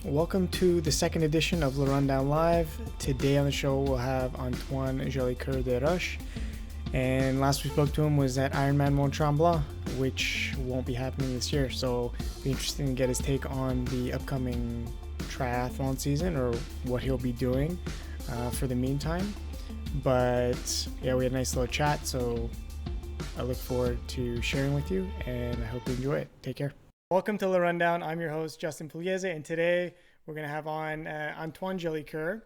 Welcome to the second edition of Le Rundown Live. Today on the show we'll have Antoine Jolicoeur Desroches, and last we spoke to him was at Ironman Mont Tremblant, which won't be happening this year, so it'll be interesting to get his take on the upcoming triathlon season or what he'll be doing for the meantime. But yeah, we had a nice little chat, so I look forward to sharing with you, and I hope you enjoy it. Take care. Welcome to Le Rundown. I'm your host, Justin Pugliese, and today we're going to have on Antoine Jolicoeur,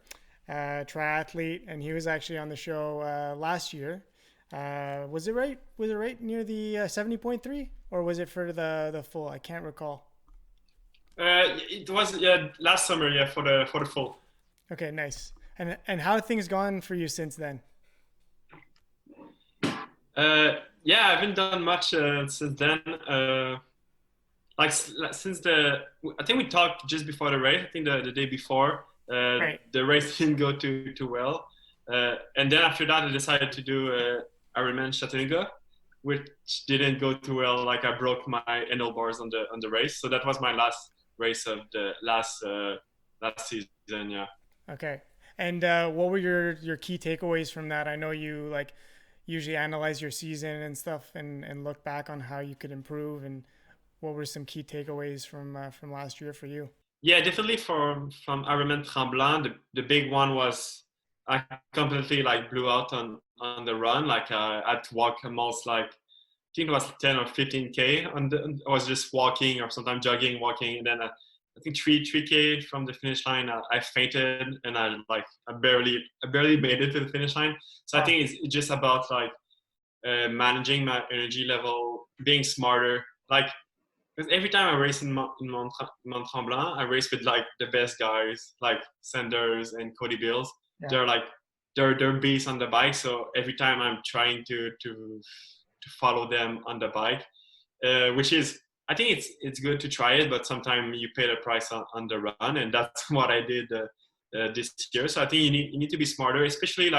triathlete, and he was actually on the show last year. Was it right near the 70.3, or was it for the full? I can't recall. It was last summer, for the full. Okay, nice. And how have things gone for you since then? I haven't done much since then. Since I think we talked just before the race. I think the day before, Right. The race didn't go too well, and then after that I decided to do Ironman Chattanooga, which didn't go too well. Like I broke my handlebars on the race, so that was my last race of the last season. Yeah. Okay. And what were your key takeaways from that? I know you usually analyze your season and stuff and look back on how you could improve, and what were some key takeaways from last year for you? Yeah, definitely from Ironman Tremblant. The big one was I completely blew out on the run. I had to walk almost I think it was 10 or 15K. I was just walking or sometimes jogging, walking, and then I think 3K from the finish line. I fainted and I barely made it to the finish line. So I think it's just about managing my energy level, being smarter. Because every time I race in Mont Tremblant, I race with the best guys, like Sanders and Cody Bills. Yeah. They're beasts on the bike. So every time I'm trying to follow them on the bike, which is, I think it's good to try it, but sometimes you pay the price on the run, and that's what I did this year. So I think you need to be smarter, especially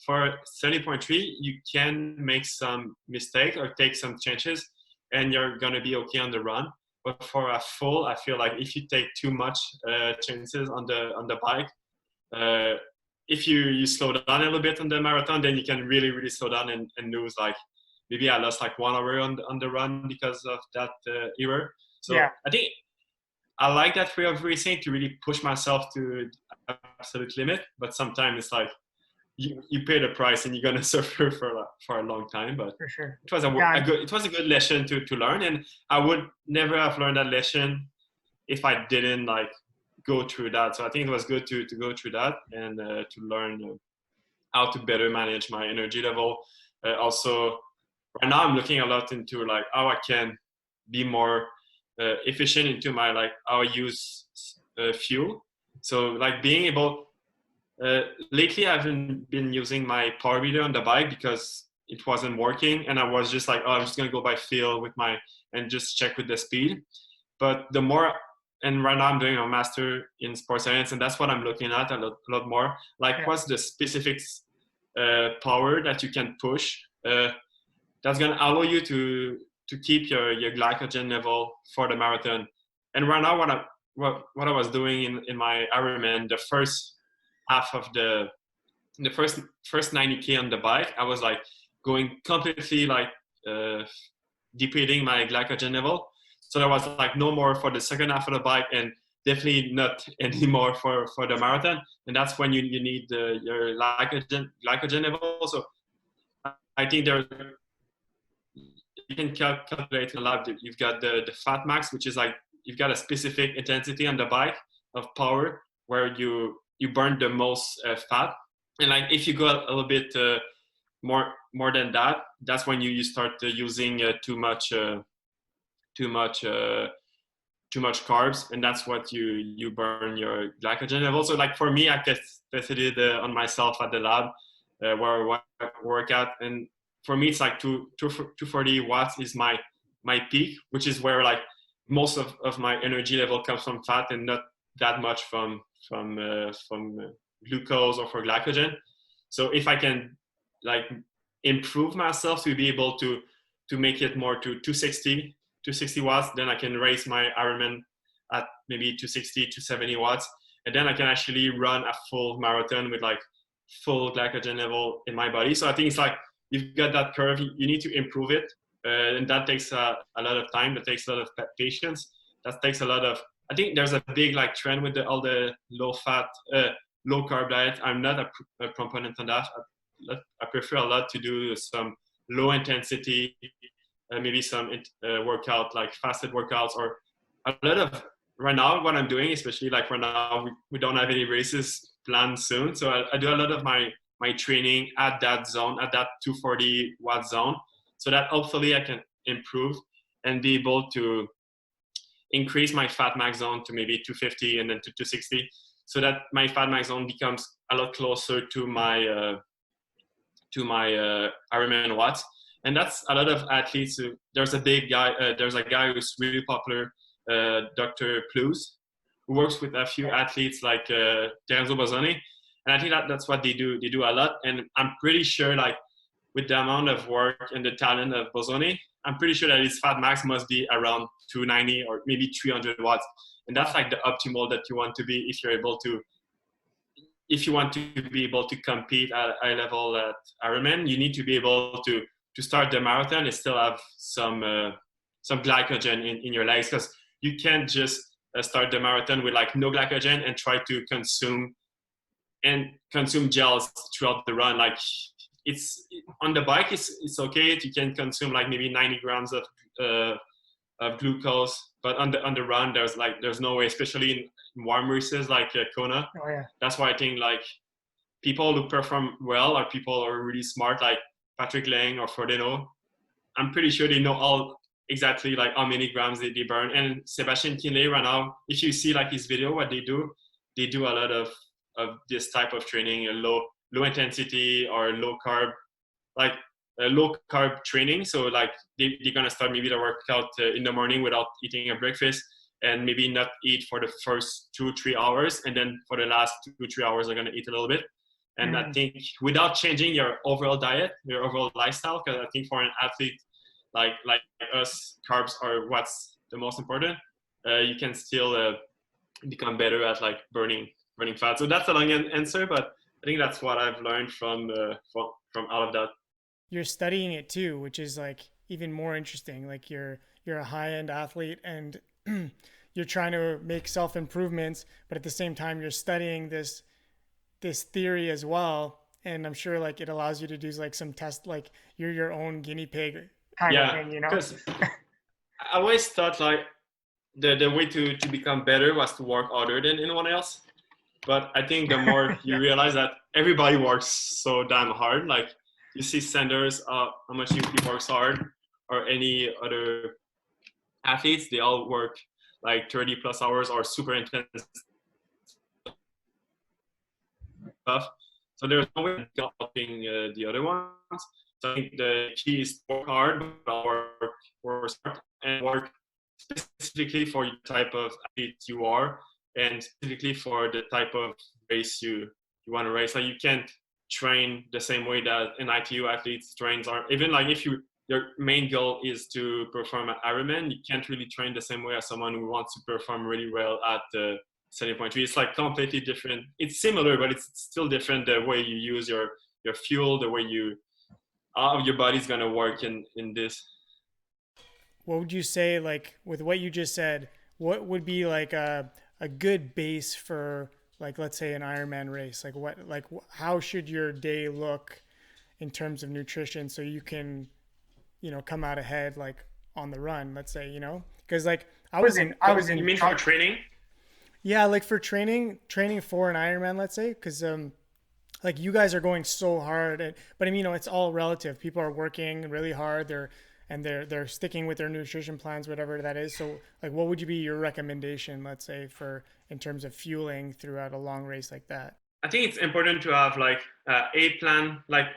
for 70.3, you can make some mistakes or take some chances, and you're gonna be okay on the run. But for a full, I feel like if you take too much chances on the bike, if you slow down a little bit on the marathon, then you can really, really slow down and lose maybe I lost 1 hour on the run because of that error. So yeah. I think I like that way of racing, to really push myself to the absolute limit. But sometimes it's you pay the price and you're gonna suffer for a long time. But for sure, it was a good lesson to learn, and I would never have learned that lesson if I didn't go through that. So I think it was good to go through that and to learn how to better manage my energy level. Also, right now I'm looking a lot into how I can be more efficient into my how I use fuel. So being able. Lately, I haven't been using my power meter on the bike because it wasn't working, and I was just I'm just gonna go by feel and just check with the speed. But the more, and right now I'm doing a master in sports science, and that's what I'm looking at a lot more. What's the specific power that you can push that's gonna allow you to keep your glycogen level for the marathon. And right now, what I was doing in my Ironman, the first half of the first 90K on the bike, I was going completely depleting my glycogen level. So there was no more for the second half of the bike, and definitely not anymore for the marathon. And that's when you need your glycogen level. So I think you can calculate a lot. You've got the fat max, which is you've got a specific intensity on the bike of power where you burn the most fat, and if you go a little bit more than that, that's when you start using too much carbs, and that's what you burn your glycogen level. So for me, I tested it on myself at the lab where I work out, and for me it's 240 watts is my peak, which is where most of my energy level comes from fat and not that much from glucose or for glycogen. So if I can improve myself to be able to make it more to 260 watts, then I can raise my Ironman at maybe 260 to 70 watts, and then I can actually run a full marathon with like full glycogen level in my body. So I think it's like you've got that curve, you need to improve it, and that takes a lot of time. That takes a lot of patience. That takes a lot of. I think there's a big like trend with all the low fat, low carb diet. I'm not a proponent on that. I prefer a lot to do some low intensity, maybe some workout like fasted workouts, or a lot of right now what I'm doing, especially like right now we don't have any races planned soon, so I do a lot of my training at that zone, at that 240 watt zone, so that hopefully I can improve and be able to increase my fat max zone to maybe 250 and then to 260, so that my fat max zone becomes a lot closer to my Ironman watts. And that's a lot of athletes. There's a guy who's really popular, Dr. Plus, who works with a few athletes like Terenzo Bozzone. And I think that's what they do. They do a lot. And I'm pretty sure, like, with the amount of work and the talent of Bozzone, I'm pretty sure that his fat max must be around 290 or maybe 300 watts. And that's like the optimal that you want to be if you want to be able to compete at a high level at Ironman. You need to be able to start the marathon and still have some glycogen in your legs, because you can't just start the marathon with like no glycogen and try to consume gels throughout the run. Like it's on the bike, it's okay. You can consume like maybe 90 grams of glucose, but on the run, there's no way, especially in warm races like Kona. Oh yeah. That's why I think like people who perform well are people who are really smart, like Patrick Lang or Frodeno. I'm pretty sure they know all exactly like how many grams they burn. And Sebastian Kinley right now, if you see like his video, what they do a lot of this type of training, a low intensity or low carb, like low carb training. So like they're gonna start maybe the workout in the morning without eating a breakfast, and maybe not eat for the first 2-3 hours, and then for the last 2-3 hours they're gonna eat a little bit. And I think without changing your overall diet, your overall lifestyle, because I think for an athlete like us, carbs are what's the most important. You can still become better at like burning fat. So that's a long answer, but I think that's what I've learned from all of that. You're studying it too, which is like even more interesting. Like you're a high-end athlete and you're trying to make self-improvements, but at the same time you're studying this theory as well. And I'm sure like it allows you to do like some test, like you're your own guinea pig kind of thing, you know? Because I always thought like the way to become better was to work harder than anyone else. But I think the more you realize that everybody works so damn hard, like you see Sanders, how much he works hard, or any other athletes, they all work like 30 plus hours or super intense stuff. So there's no way of helping the other ones. So I think the key is to work hard, but work smart, and work specifically for the type of athlete you are, and specifically for the type of race you want to race. Like you can't train the same way that an ITU athletes trains, or even like if your main goal is to perform at Ironman, you can't really train the same way as someone who wants to perform really well at 70.3. It's like completely different. It's similar, but it's still different, the way you use your fuel, the way how your body's gonna work in this. What would you say, like with what you just said, what would be like a good base for, like, let's say an Ironman race? Like how should your day look in terms of nutrition so you can, come out ahead like on the run, let's say, because like I was in You mean for training? Yeah, like for training for an Ironman, let's say, because like you guys are going so hard, but I mean, it's all relative. People are working really hard. They're sticking with their nutrition plans, whatever that is. So like, what would be your recommendation, let's say, for in terms of fueling throughout a long race like that? I think it's important to have like a plan, like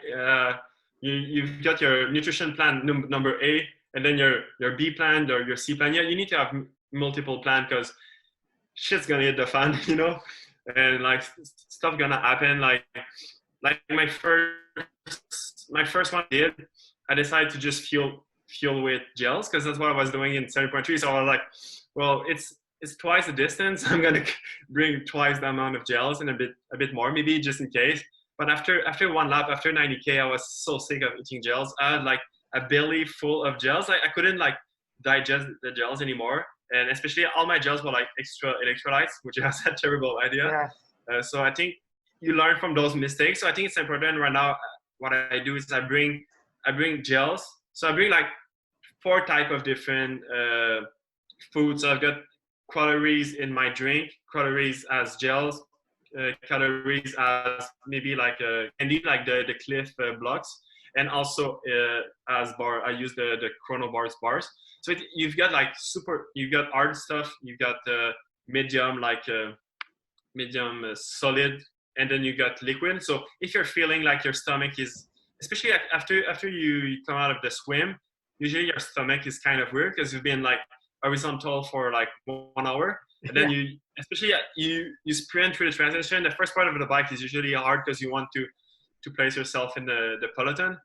you've got your nutrition plan number A, and then your B plan or your C plan. Yeah, you need to have multiple plans, because shit's gonna hit the fan, and like stuff gonna happen. Like my first one I decided to just fuel with gels, because that's what I was doing in 7.3. So I was like, well, it's twice the distance, I'm gonna bring twice the amount of gels and a bit more maybe just in case. But after one lap, after 90K, I was so sick of eating gels. I had like a belly full of gels. I couldn't like digest the gels anymore, and especially all my gels were like extra electrolytes, which is a terrible idea. Yeah. So I think you learn from those mistakes. So I think it's important right now. What I do is I bring gels. So I bring like four type of different foods. So I've got calories in my drink, calories as gels, calories as maybe like candy, like the Cliff blocks, and also as bar. I use the Chrono bars. So you've got like you've got hard stuff, you've got medium, like medium solid, and then you got liquid. So if you're feeling like your stomach is, especially after you come out of the swim, usually your stomach is kind of weird because you've been like horizontal for like 1 hour, and then especially you sprint through the transition. The first part of the bike is usually hard because you want to place yourself in the peloton.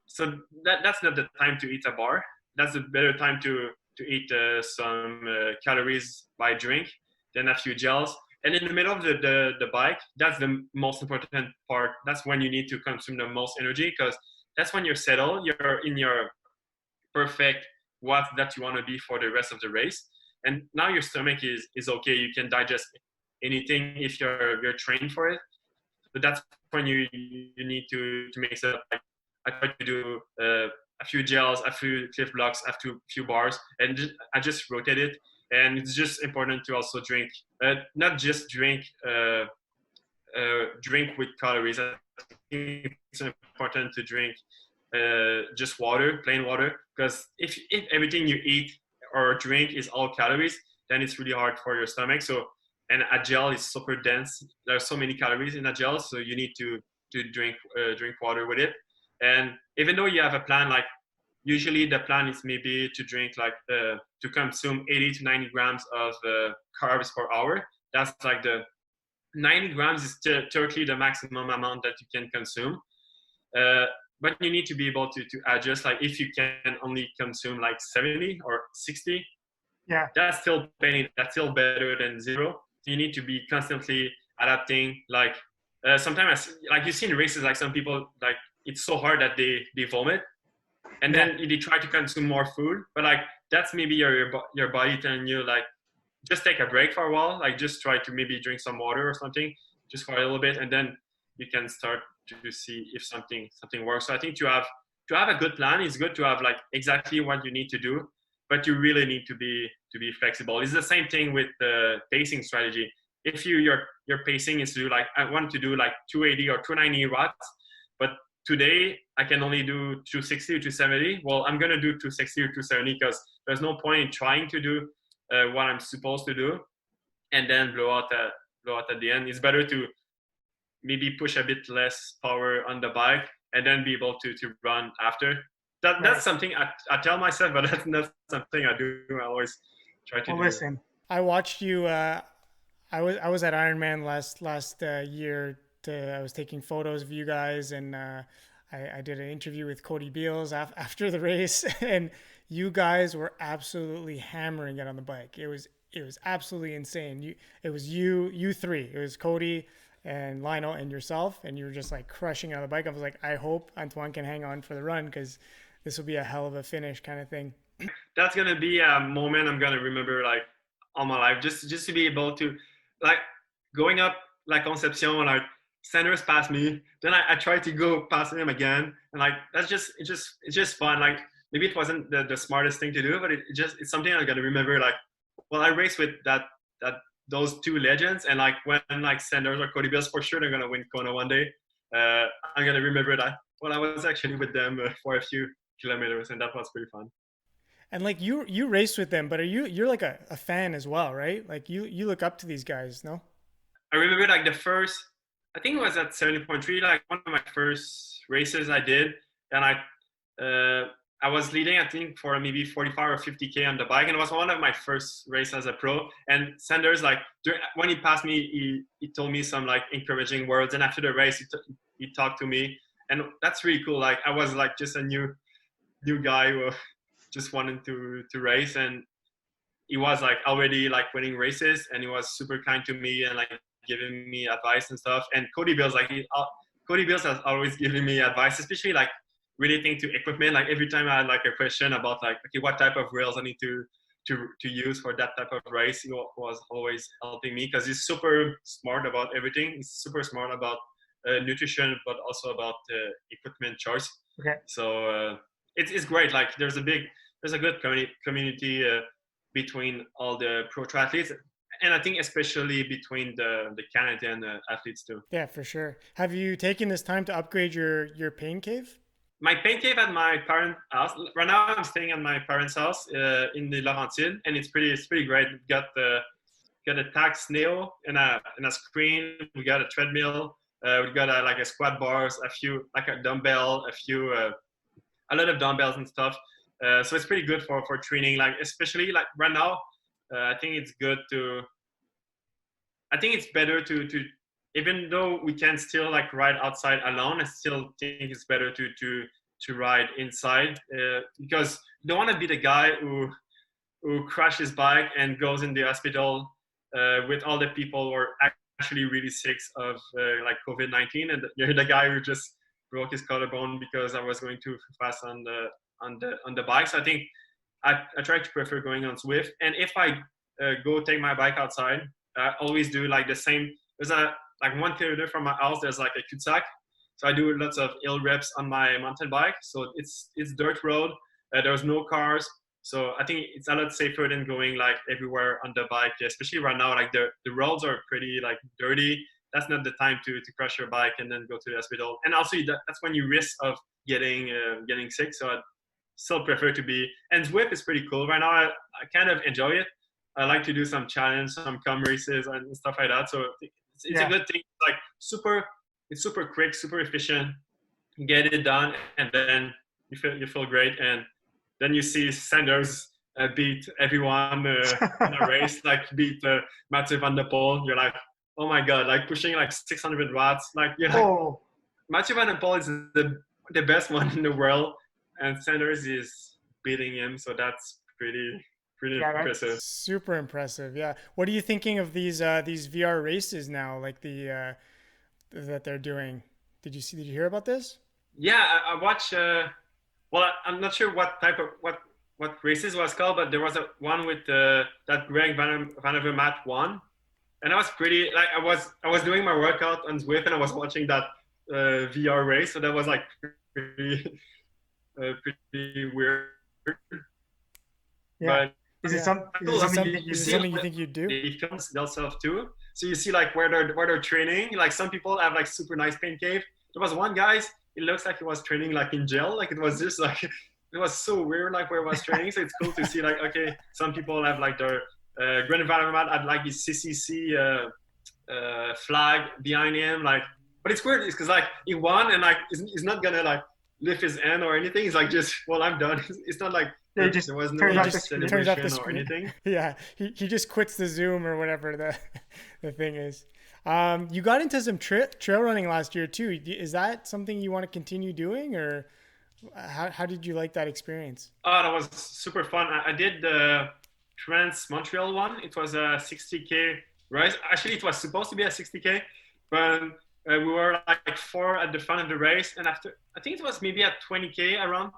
So that's not the time to eat a bar. That's the better time to eat some calories by drink, then a few gels. And in the middle of the bike, that's the most important part. That's when you need to consume the most energy because that's when you're settled. You're in your perfect what that you want to be for the rest of the race. And now your stomach is okay. You can digest anything if you're trained for it. But that's when you need to mix it up. Like I try to do a few gels, a few Cliff blocks, a few bars, and I just rotate it. And it's just important to also drink, not just drink with calories. I think it's important to drink just water, plain water, because if everything you eat or drink is all calories, then it's really hard for your stomach. So, and a gel is super dense. There are so many calories in a gel, so you need to drink water with it. And even though you have a plan, like usually the plan is maybe to drink like to consume 80 to 90 grams of carbs per hour. That's like the 90 grams is totally the maximum amount that you can consume. But you need to be able to adjust. Like if you can only consume like 70 or 60, that's still plenty. That's still better than zero. So you need to be constantly adapting. Like sometimes, like you see in races, like some people, like it's so hard that they vomit, and then they try to consume more food. But like that's maybe your body telling you like just take a break for a while. Like just try to maybe drink some water or something, just for a little bit, and then you can start to see if something works. So I think to have a good plan, it's good to have like exactly what you need to do, but you really need to be flexible. It's the same thing with the pacing strategy. If your pacing is to do like I want to do like 280 or 290 watts, but today I can only do 260 or 270. Well, I'm gonna do 260 or 270 because there's no point in trying to do what I'm supposed to do and then blow out at the end. It's better to maybe push a bit less power on the bike and then be able to run after. That's something I tell myself, but that's not something I do. I always try to do. Listen, I watched you. I was at Ironman last year. I was taking photos of you guys, and I did an interview with Cody Beals after the race, and you guys were absolutely hammering it on the bike. It was absolutely insane. It was you three. It was Cody and Lionel and yourself, and you were just like crushing it on the bike. I was like, I hope Antoine can hang on for the run because this will be a hell of a finish kind of thing. That's gonna be a moment I'm gonna remember like all my life. Just to be able to like going up like Concepcion, like Sanders passed me, then I tried to go past him again, and like that's it's just fun. Like maybe it wasn't the smartest thing to do, but it's something I'm gonna remember. Like, well, I raced with those two legends, and like when like Sanders or Cody Bills, for sure they're gonna win Kona one day. I'm gonna remember that. Well, I was actually with them for a few kilometers, and that was pretty fun. And like you raced with them, but you're like a fan as well, right? Like you look up to these guys, no? I remember like the first, I think it was at 70.3, like one of my first races I did, and I was leading, I think, for maybe 45 or 50K on the bike, and it was one of my first races as a pro. And Sanders, like when he passed me, he told me some like encouraging words, and after the race, he talked to me, and that's really cool. Like I was like just a new guy who just wanted to race, and he was like already like winning races, and he was super kind to me and like giving me advice and stuff. And Cody Bills, like Cody Bills has always given me advice, especially like relating to equipment. Like every time I had like a question about like, okay, what type of rails I need to use for that type of race, he was always helping me because he's super smart about everything. He's super smart about nutrition, but also about equipment choice. Okay. So it's great. Like there's a good community between all the pro triathletes, and I think especially between the Canadian athletes too. Yeah, for sure. Have you taken this time to upgrade your pain cave? My pain cave at my parents' house. Right now, I'm staying at my parents' house in the Laurentides, and it's pretty great. We got a tack snail and a screen. We got a treadmill. We got like a squat bars, a few like a dumbbell, a lot of dumbbells and stuff. So it's pretty good for training. Like especially like right now, I think it's good to. I think it's better to even though we can still like ride outside alone, I still think it's better to ride inside because you don't want to be the guy who crashes his bike and goes in the hospital with all the people who are actually really sick of like COVID-19, and you're the guy who just broke his collarbone because I was going too fast on the bike. So I think I try to prefer going on Zwift, and if I go take my bike outside, I always do like the same. There's a like 1 kilometer from my house. There's like a cul-de-sac, so I do lots of hill reps on my mountain bike. So it's dirt road. There's no cars, so I think it's a lot safer than going like everywhere on the bike. Especially right now, like the roads are pretty like dirty. That's not the time to crash your bike and then go to the hospital. And also that's when you risk of getting sick. So I still prefer to be. And Zwift is pretty cool right now. I kind of enjoy it. I like to do some challenge, some com races and stuff like that. So it's a good thing. Like it's super quick, super efficient. Get it done, and then you feel great. And then you see Sanders beat everyone in a race, like beat Mathieu van der Poel. You're like, oh my god, like pushing like 600 watts. Like you're like, Mathieu van der Poel is the best one in the world, and Sanders is beating him. So that's pretty impressive. Super impressive. Yeah. What are you thinking of these VR races now? Like the that they're doing. Did you hear about this? Yeah, I watch. Well, I'm not sure what type of what races was called, but there was a one with that Greg Van Avermaet won, and I was pretty like I was doing my workout on Zwift and I was watching that VR race, so that was like pretty weird. Yeah. But is it something you think you'd do? They film themselves too, so you see like where they're training. Like some people have like super nice pain cave. There was one guy. It looks like he was training like in gel. Like it was just like it was so weird like where he was training. So it's cool to see like okay, some people have like their Grand Environment had like his CCC flag behind him. Like, but it's weird because like he won and like he's not gonna like lift his hand or anything. He's like just I'm done. It's not like there was no celebration or anything. Yeah, he just quits the Zoom or whatever the thing is. You got into some trail running last year too. Is that something you want to continue doing, or how did you like that experience? Oh, that was super fun. I did the Trans Montreal one. It was a 60K race. Actually, it was supposed to be a 60K, but we were like 4 at the front of the race, and after I think it was maybe at 20K around,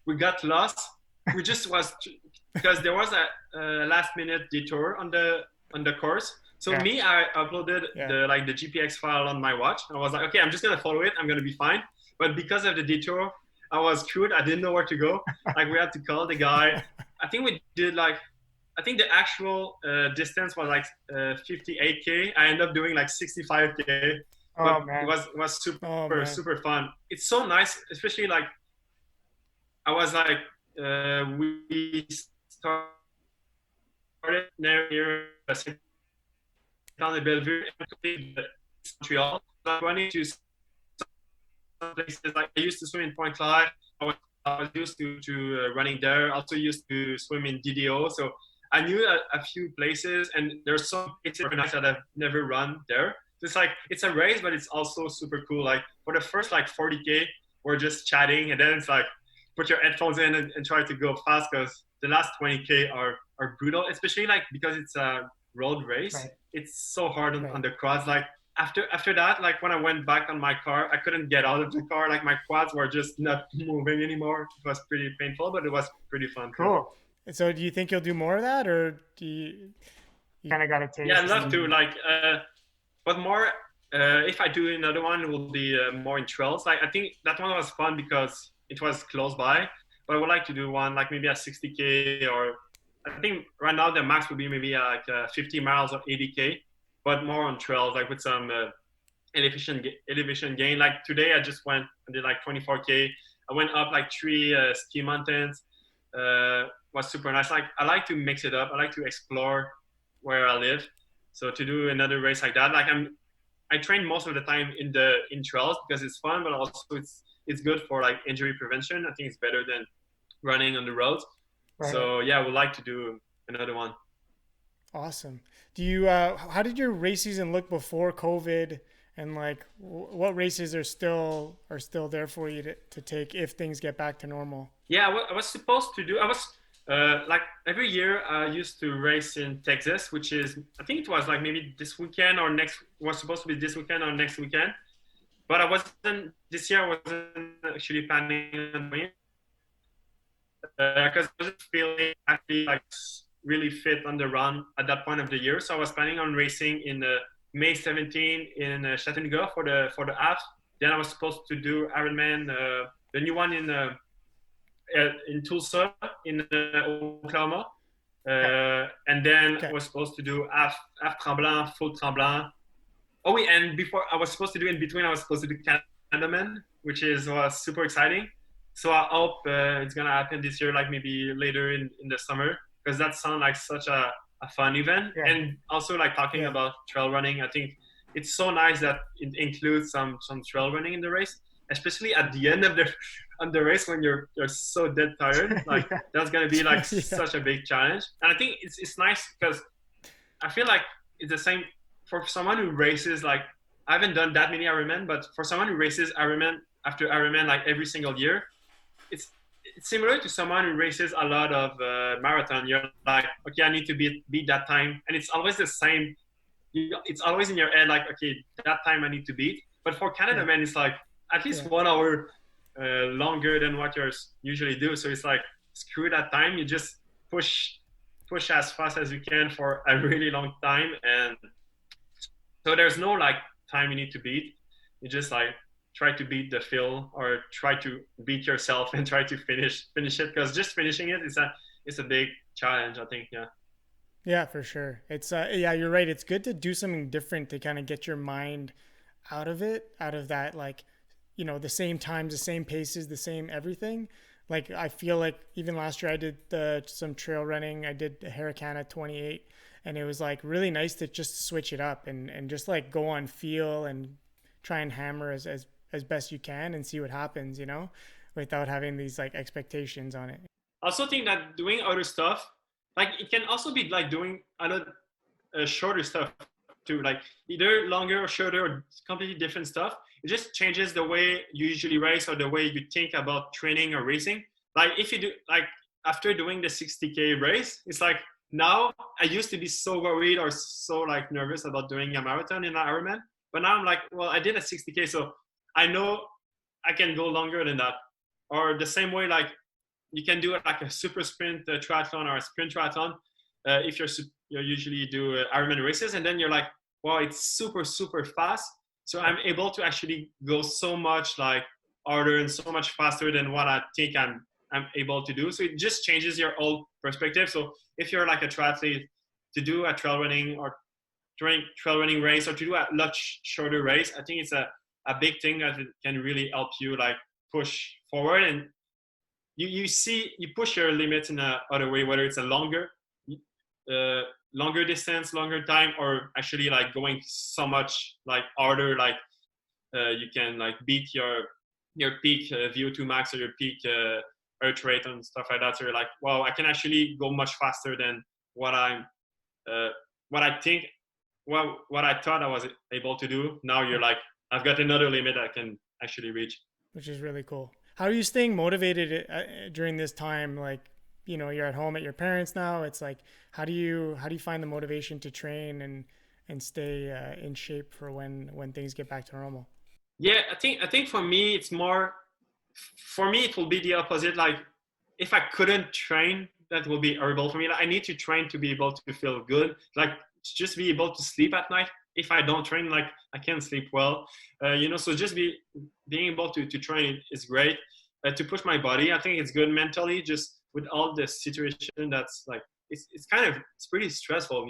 we got lost. We just was because there was a last minute detour on the course. So I uploaded the GPX file on my watch. I was like, okay, I'm just gonna follow it. I'm gonna be fine. But because of the detour, I was screwed. I didn't know where to go. Like we had to call the guy. I think we did like, I think the actual distance was like 58K. I ended up doing like 65K. Oh man, it was super fun. It's so nice, especially like I was like we started near down the Bellevue in Montreal. So I'm running to some places like I used to swim in Point Claire. I was used to running there. Also used to swim in DDO. So I knew a few places, and there's some places that I've never run there. So it's like it's a race, but it's also super cool. Like for the first like 40K, we're just chatting, and then it's like put your headphones in and try to go fast because the last 20K are brutal, especially like because it's a road race. Right. It's so hard on Right. the quads. Like after that, like when I went back on my car, I couldn't get out of the car. Like my quads were just not moving anymore. It was pretty painful, but it was pretty fun too. Cool. So do you think you'll do more of that, or do you kind of got a Yeah, I'd taste love to. and Like, but more. If I do another one, it will be more in trails. Like I think that one was fun because it was close by. But I would like to do one like maybe a 60K, or I think right now the max would be maybe like 50 miles or 80K, but more on trails, like with some elevation gain. Like today, I just went and did like 24K. I went up like three ski mountains. Was super nice. Like I like to mix it up. I like to explore where I live. So to do another race like that, like I train most of the time in trails because it's fun, but also it's good for like injury prevention. I think it's better than running on the roads. right? So yeah, I would like to do another one. Awesome. Do you how did your race season look before COVID? And like, what races are still there for you to take if things get back to normal? Yeah, I was supposed to do. I was like every year I used to race in Texas, which is I think it was like maybe this weekend or next. Was supposed to be this weekend or next weekend, but I wasn't this year. I wasn't actually planning on doing it because I wasn't feeling actually like really fit on the run at that point of the year. So I was planning on racing in May 17 in Chattanooga for the half. Then I was supposed to do Ironman, the new one in Tulsa in Oklahoma. Okay. And then I Okay. was supposed to do half Tremblant, full Tremblant. Oh, wait, and before I was supposed to do in between, I was supposed to do Canadaman, which was super exciting. So I hope it's gonna happen this year, like maybe later in the summer, because that sounds like such a fun event. Yeah. And also like talking Yeah. about trail running, I think it's so nice that it includes some trail running in the race, especially at the end of the on the race when you're so dead tired. Like Yeah. that's gonna be like Yeah. such a big challenge. And I think it's nice because I feel like it's the same for someone who races. Like I haven't done that many Ironman, but for someone who races Ironman after Ironman like every single year, it's it's similar to someone who races a lot of marathon. You're like, okay, I need to beat that time, and it's always the same. It's always in your head, like, okay, that time I need to beat. But for Canada, Yeah. man, it's like at least Yeah. 1 hour longer than what you usually do. So it's like screw that time. You just push as fast as you can for a really long time, and so there's no like time you need to beat. You just like try to beat the fill or try to beat yourself and try to finish it because just finishing it is a big challenge. I think. Yeah. Yeah, for sure. It's yeah, you're right. It's good to do something different to kind of get your mind out of it, out of that like, the same times, the same paces, the same everything. Like I feel like even last year I did some trail running. I did the Harricana 28, and it was like really nice to just switch it up and just like go on feel and try and hammer as best you can and see what happens, without having these like expectations on it. I also think that doing other stuff, like it can also be like doing other shorter stuff too, like either longer or shorter or completely different stuff. It just changes the way you usually race or the way you think about training or racing. Like if you do like after doing the 60K race, it's like now I used to be so worried or so like nervous about doing a marathon in an Ironman, but now I'm like, well, I did a 60K, so I know I can go longer than that. Or the same way, like you can do like a super sprint triathlon or a sprint triathlon if you usually do Ironman races, and then you're like, wow, it's super fast. So I'm able to actually go so much like harder and so much faster than what I think I'm able to do. So it just changes your whole perspective. So if you're like a triathlete, to do a trail running or trail running race or to do a much shorter race, I think it's a big thing that it can really help you like push forward, and you push your limits in a other way, whether it's a uh, longer distance, longer time, or actually like going so much like harder, like you can like beat your peak VO2 max or your peak heart rate and stuff like that. So you're like, wow, I can actually go much faster than what I'm uh, what I think what I thought I was able to do. Now you're like, I've got another limit I can actually reach. Which is really cool. How are you staying motivated during this time? Like, you're at home at your parents now. It's like, how do you find the motivation to train and stay in shape for when things get back to normal? Yeah, I think for me it's more. For me, it will be the opposite. Like, if I couldn't train, that will be horrible for me. Like, I need to train to be able to feel good. Like, to just be able to sleep at night. If I don't train, like, I can't sleep well. So just being able to train is great. To push my body, I think it's good mentally. Just with all the situation that's like, it's pretty stressful.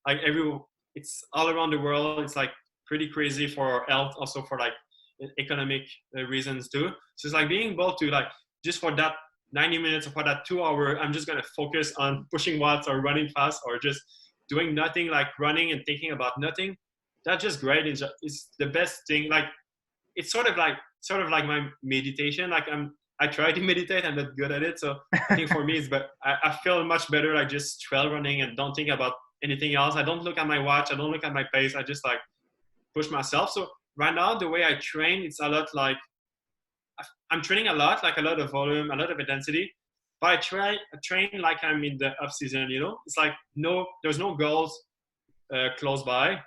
Like it's all around the world. It's like pretty crazy for our health, also for like economic reasons too. So it's like being able to like just for that 90 minutes or for that 2 hour, I'm just gonna focus on pushing watts or running fast or just doing nothing, like running and thinking about nothing. That's just great. It's the best thing. Like it's sort of like my meditation. Like I try to meditate. I'm not good at it. So I think for me, but I feel much better like just trail running and don't think about anything else. I don't look at my watch. I don't look at my pace. I just like push myself. So right now, the way I train, it's a lot like I'm training a lot, like a lot of volume, a lot of intensity. But I train like I'm in the off season. It's like there's no goals close by.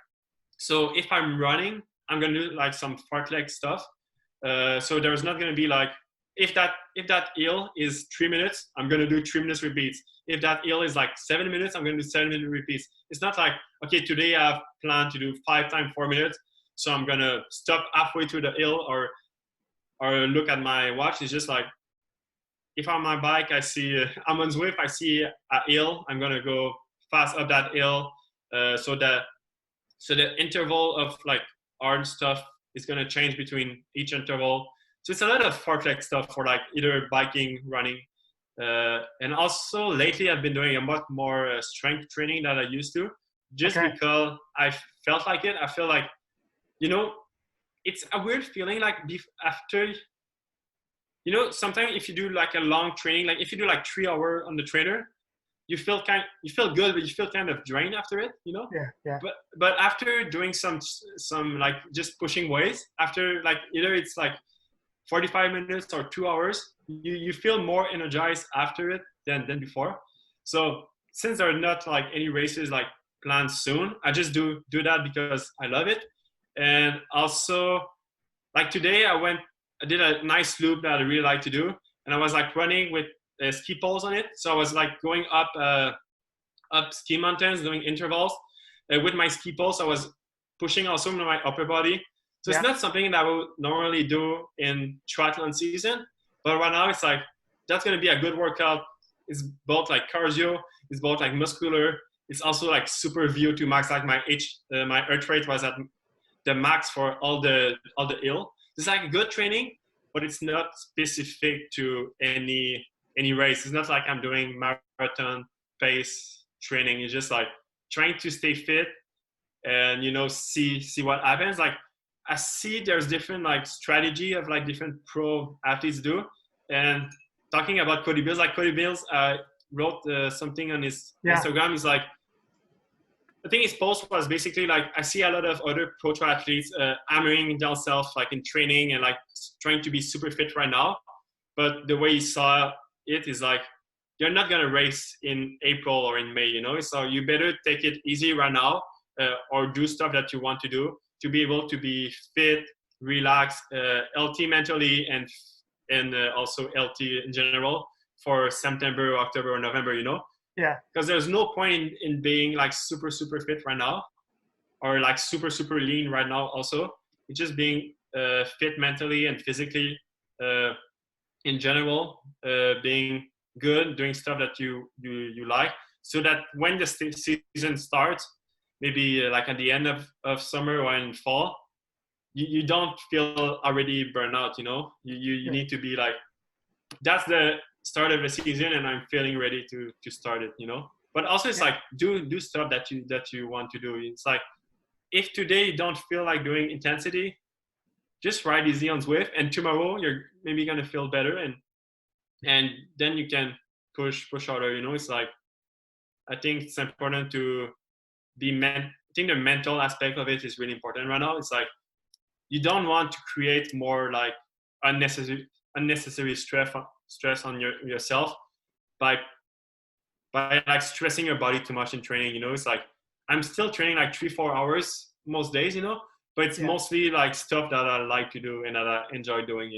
So if I'm running, I'm gonna do like some fartlek stuff. So there's not gonna be like if that hill is 3 minutes, I'm gonna do 3 minutes repeats. If that hill is like 7 minutes, I'm gonna do 7 minute repeats. It's not like okay, today I have planned to do 5 times 4 minutes, so I'm gonna stop halfway through the hill or look at my watch. It's just like if I'm on my bike, I'm on Zwift, I see a hill, I'm gonna go fast up that hill. So the interval of like hard stuff is gonna change between each interval. So it's a lot of fartlek stuff for like either biking, running, and also lately I've been doing a lot more strength training than I used to, just Okay. because I felt like it. I feel like you know it's a weird feeling like after sometimes if you do like a long training, like if you do like 3 hours on the trainer, you feel good, but you feel kind of drained after it. Yeah. Yeah. But after doing some like just pushing weights, after like either it's like 45 minutes or 2 hours, you feel more energized after it than before. So since there are not like any races like planned soon, I just do that because I love it. And also like today I did a nice loop that I really like to do, and I was like running with ski poles on it. So I was like going up ski mountains doing intervals with my ski poles. I was pushing also my upper body. So it's Yeah. not something that I would normally do in triathlon season, but right now it's like that's gonna be a good workout. It's both like cardio, it's both like muscular. It's also like super VO2 max. Like my heart rate was at the max for all the hill. It's like a good training, but it's not specific to any race. It's not like I'm doing marathon pace training. It's just like trying to stay fit and see what happens. Like I see there's different like strategy of like different pro athletes do. And talking about Cody Bills, like Cody Bills wrote something on his Yeah. Instagram. He's like, I think his post was basically like, I see a lot of other pro athletes hammering themselves like in training and like trying to be super fit right now. But the way he saw it is like, you're not going to race in April or in May. So you better take it easy right now or do stuff that you want to do to be able to be fit, relax, healthy mentally, and also healthy in general for September, October, or November. Yeah. Because there's no point in being like super super fit right now or like super super lean right now. Also, it's just being fit mentally and physically in general, being good, doing stuff that you like, so that when the season starts, maybe like at the end of summer or in fall, you don't feel already burnout. You need to be like, that's the start of the season and I'm feeling ready to start it. But also it's like do stuff that you want to do. It's like if today you don't feel like doing intensity, just ride easy on Zwift, and tomorrow you're maybe gonna feel better, and then you can push harder. It's like I think it's important to I think the mental aspect of it is really important right now. It's like you don't want to create more like unnecessary stress on yourself by by like stressing your body too much in training. It's like I'm still training like 3-4 hours most days, but it's Yeah. mostly like stuff that I like to do and that I enjoy doing.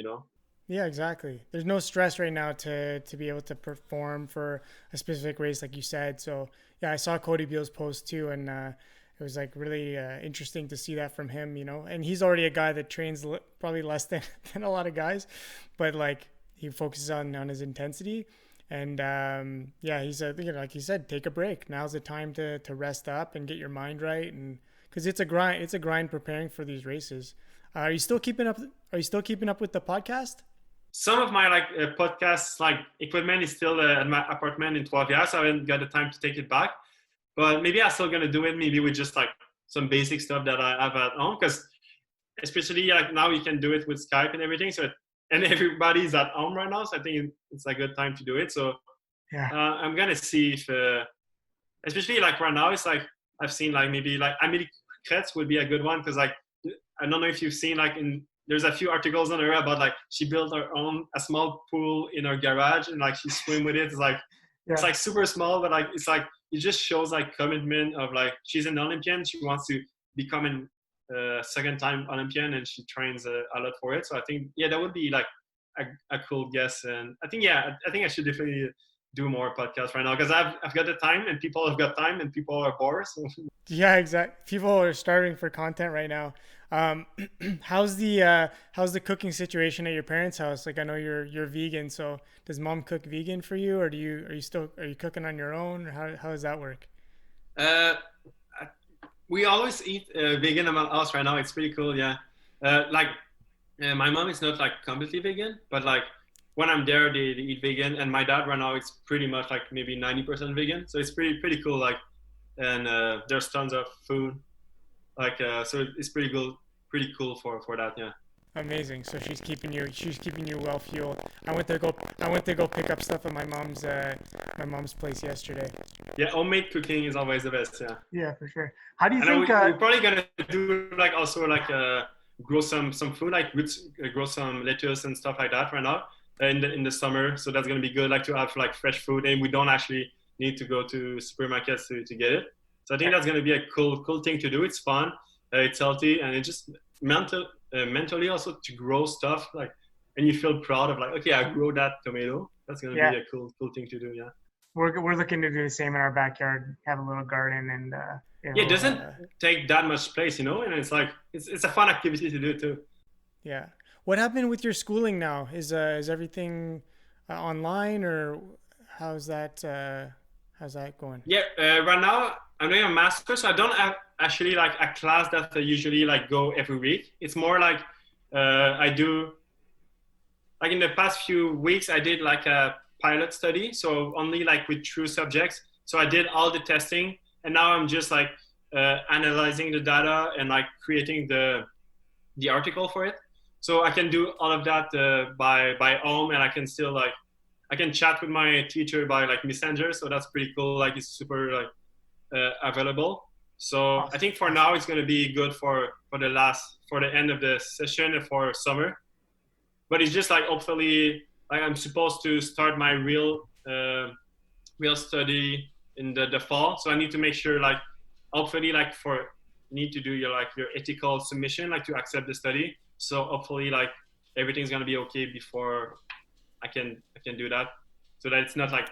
Yeah, exactly. There's no stress right now to be able to perform for a specific race, like you said. So yeah, I saw Cody Beal's post too, and it was like really interesting to see that from him. And he's already a guy that trains probably less than than a lot of guys, but like he focuses on his intensity. And yeah, he's like you said, take a break. Now's the time to rest up and get your mind right, and because it's a grind. It's a grind preparing for these races. Are you still keeping up? Are you still keeping up with the podcast? Some of my like podcasts like equipment is still at my apartment in 12 years. So I haven't got the time to take it back, but maybe I'm still gonna do it. Maybe with just like some basic stuff that I have at home, because especially like now you can do it with Skype and everything. So and everybody's at home right now, so I think it's a good time to do it. So Yeah. I'm gonna see if, especially like right now, it's like I've seen like maybe like Amélie Kretz would be a good one, because like I don't know if you've seen like there's a few articles on her about like she built her own a small pool in her garage and like she swim with it. It's Yeah. like super small, but like it's like it just shows like commitment of like she's an Olympian. She wants to become a second time Olympian and she trains a lot for it. So I think yeah, that would be like a cool guess. And I think yeah, I think I should definitely do more podcasts right now, because I've got the time and people have got time and people are bored. So Yeah, exactly. People are starving for content right now. Um, how's the cooking situation at your parents' house? Like I know you're vegan, so does mom cook vegan for you, or are you cooking on your own? Or how does that work? uh, we always eat vegan at my house right now. It's pretty cool, yeah. Like my mom is not like completely vegan, but like when I'm there, they eat vegan, and my dad right now it's pretty much like maybe 90% vegan. So it's pretty cool. Like, and there's tons of food. Like, so it's pretty cool for that. Yeah. Amazing. So she's keeping you well fueled. I went to go pick up stuff at my mom's place yesterday. Yeah, homemade cooking is always the best. Yeah. Yeah, for sure. How do you And I, think? we're probably gonna do like also like grow some food, like roots, grow some lettuce and stuff like that right now in the summer. So that's gonna be good, like to have like fresh food, and we don't actually need to go to supermarkets to get it. So I think that's gonna be a cool thing to do. It's fun, it's healthy, and it just mentally also to grow stuff like, and you feel proud of like, okay, I grow that tomato. That's gonna Yeah, be a cool thing to do. Yeah. we're looking to do the same in our backyard. Have a little garden and Yeah, it it'll doesn't take that much place, and it's like it's a fun activity to do too. yeah. What happened with your schooling now? Is everything online or how's that uh, how's that going? Yeah, right now I'm doing a master, so I don't have actually like a class that I usually like go every week. It's more like I do like in the past few weeks I did like a pilot study, so only like with true subjects. So I did all the testing, and now I'm just like analyzing the data and like creating the article for it. So I can do all of that by home, and I can still like I can chat with my teacher by like messenger. So that's pretty cool. Like it's super like available. So I Awesome. think for now it's going to be good for the end of the session and for summer. But it's just like hopefully like I'm supposed to start my real study in the fall. So I need to make sure like hopefully like for need to do your ethical submission like to accept the study. So hopefully like everything's gonna be okay before I can do that. So that it's not like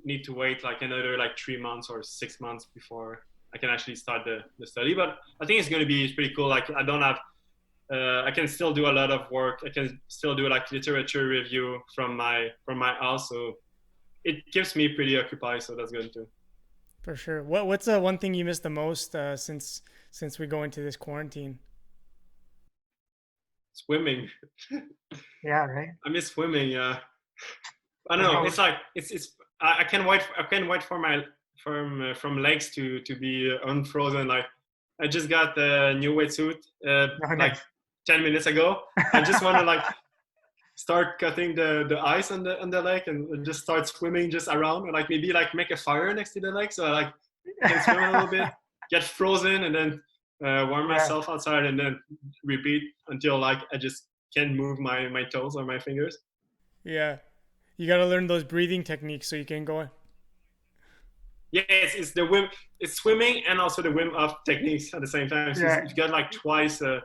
need to wait like another like 3 months or 6 months before I can actually start the study. But I think it's gonna be pretty cool. Like I don't have I can still do a lot of work. I can still do like literature review from my house. So it keeps me pretty occupied. So that's good too. For sure. What's one thing you miss the most since we go into this quarantine? Swimming. Yeah, right. I miss swimming. I don't I know. know. It's like it's. I can't wait for my from legs to be unfrozen. Like I just got the new wetsuit No, like nice. 10 minutes ago. I just want to like start cutting the ice on the lake and just start swimming just around, or like maybe like make a fire next to the lake so like I can swim a little bit, get frozen, and then warm Yeah, myself outside, and then repeat until like I just can't move my toes or my fingers. yeah. You got to learn those breathing techniques so you can go. Yeah, it's the it's swimming and also the Wim Hof techniques at the same time. So Yeah, you've got like twice the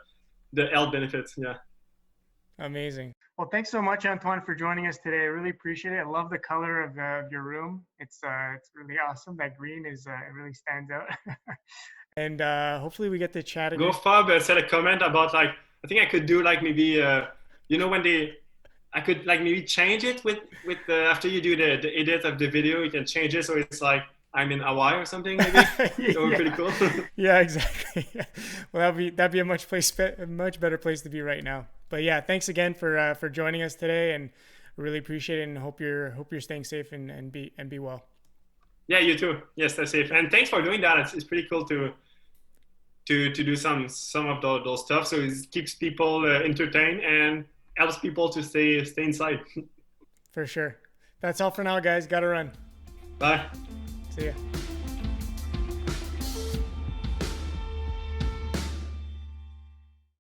health benefits. Yeah. amazing. Well, thanks so much, Antoine, for joining us today. I really appreciate it. I love the color of your room. It's really awesome. That green is it really stands out. And hopefully we get to chat Go again. Fab said a comment about like I think I could do like maybe you know when they I could like maybe change it with the after you do the edit of the video you can change it so it's like I'm in Hawaii or something maybe that would be pretty Yeah, cool. yeah, exactly. Well, that'd be a much better place to be right now. But yeah, thanks again for joining us today, and really appreciate it, and hope you're staying safe and be well. Yeah, you too. Yes, that's safe. And thanks for doing that. It's pretty cool to do some of those stuff. So it keeps people entertained and helps people to stay inside. For sure. That's all for now, guys. Gotta run. Bye. See ya.